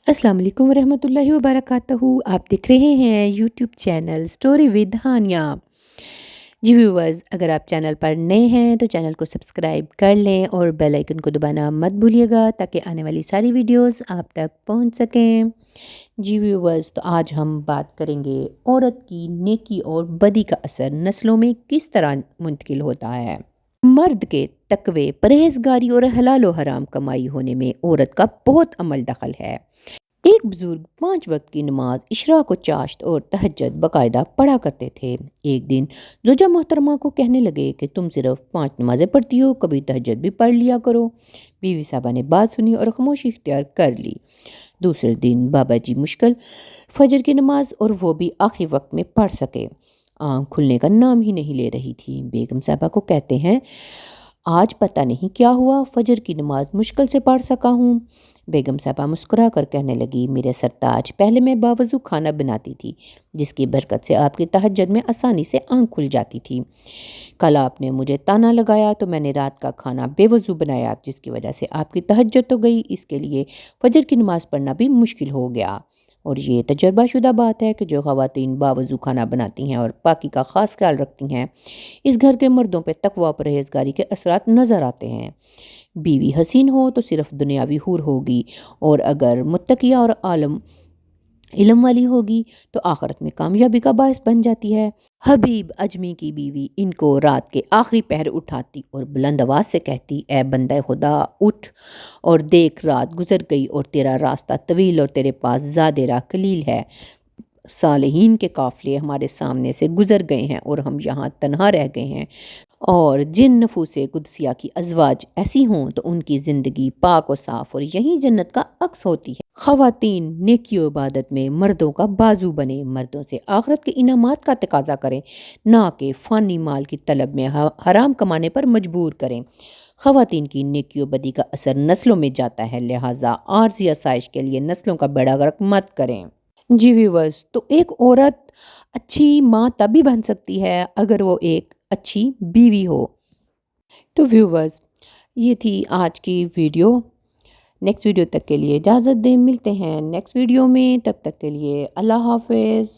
अस्सलाम वालेकुम वरहमतुल्लाहि वबरकातुहू। आप देख रहे हैं YouTube channel story with Hania. जी व्यूवर्स, अगर आप चैनल पर नए हैं तो चैनल को सब्सक्राइब कर लें और बेल आइकन को दबाना मत भूलिएगा ताकि आने वाली सारी वीडियोस आप तक पहुंच सकें। जी व्यूवर्स, तो आज हम बात करेंगे औरत की नेकी और बदी का असर नस्लों में किस तरह मुंतकिल होता है। मर्द के तकवे, परहेजगारी और हलाल व हराम कमाई होने में औरत का बहुत अमल दखल है। एक बुजुर्ग 5 वक्त की नमाज, इशराक व चाश्त और तहज्जुद बाकायदा पढ़ा करते थे। एक दिन जोजा मोहतरमा को कहने लगे कि तुम सिर्फ 5 नमाजें पढ़ती हो, कभी तहज्जुद भी पढ़ लिया करो। बीवी साहबा ने बात सुनी और खामोशी इख्तियार कर ली। दूसरे दिन बाबा जी मुश्किल फजर की नमाज, और वो भी आखिरी वक्त में पढ़ सके। आँख खुलने का नाम ही नहीं ले रही थी। बेगम साहबा को कहते हैं, आज पता नहीं क्या हुआ, फजर की नमाज मुश्किल से पढ़ सका हूँ। बेगम साहबा मुस्कुरा कर कहने लगी, मेरे सरताज, पहले मैं बावजू खाना बनाती थी, जिसकी बरकत से आपकी तहज्जुद में आसानी से आँख खुल जाती थी। कल आपने मुझे ताना लगाया तो मैंने रात का खाना बेवजू बनाया, जिसकी वजह से आपकी तहज्जुद तो गई, इसके लिए फजर की नमाज पढ़ना भी मुश्किल हो गया। और ये तजर्बाशुदा बात है कि जो ख़वातीन बावजू खाना बनाती हैं और पाकी का ख़ास ख्याल रखती हैं, इस घर के मर्दों पे तकवा परहेजगारी के असरात नज़र आते हैं। बीवी हसीन हो तो सिर्फ दुनियावी हूर होगी, और अगर मुत्तकिया और आलम इल्म वाली होगी तो आखिरत में कामयाबी का बायस बन जाती है। हबीब अजमी की बीवी इनको रात के आखिरी पहर उठाती और बुलंद आवाज़ से कहती, ए बंदा खुदा, उठ और देख, रात गुजर गई और तेरा रास्ता तवील और तेरे पास ज़्यादा राह कलील है। सालेहीन के काफ़िले हमारे सामने से गुज़र गए हैं और हम यहाँ तन्हा रह गए हैं। और जिन नफूसे कुदसिया की अज़वाज ऐसी हों तो उनकी ज़िंदगी पाक और साफ़ और यही जन्नत का अक्स होती है। ख़वातीन नेकी व इबादत में मर्दों का बाजू बने, मर्दों से आखिरत के इनामात का तकाजा करें, ना कि फ़ानी माल की तलब में हराम कमाने पर मजबूर करें। ख़वातीन की नेकी व बदी का असर नस्लों में जाता है, लिहाजा आर्ज़ी आसाइश के लिए नस्लों का बेड़ा गर्क मत करें। जी व्यूवर्स, तो एक औरत अच्छी माँ तभी बन सकती है अगर वो एक अच्छी बीवी हो। तो व्यूवर्स, ये थी आज की वीडियो। नेक्स्ट वीडियो तक के लिए इजाज़त दें, मिलते हैं नेक्स्ट वीडियो में, तब तक के लिए अल्लाह हाफ़िज़।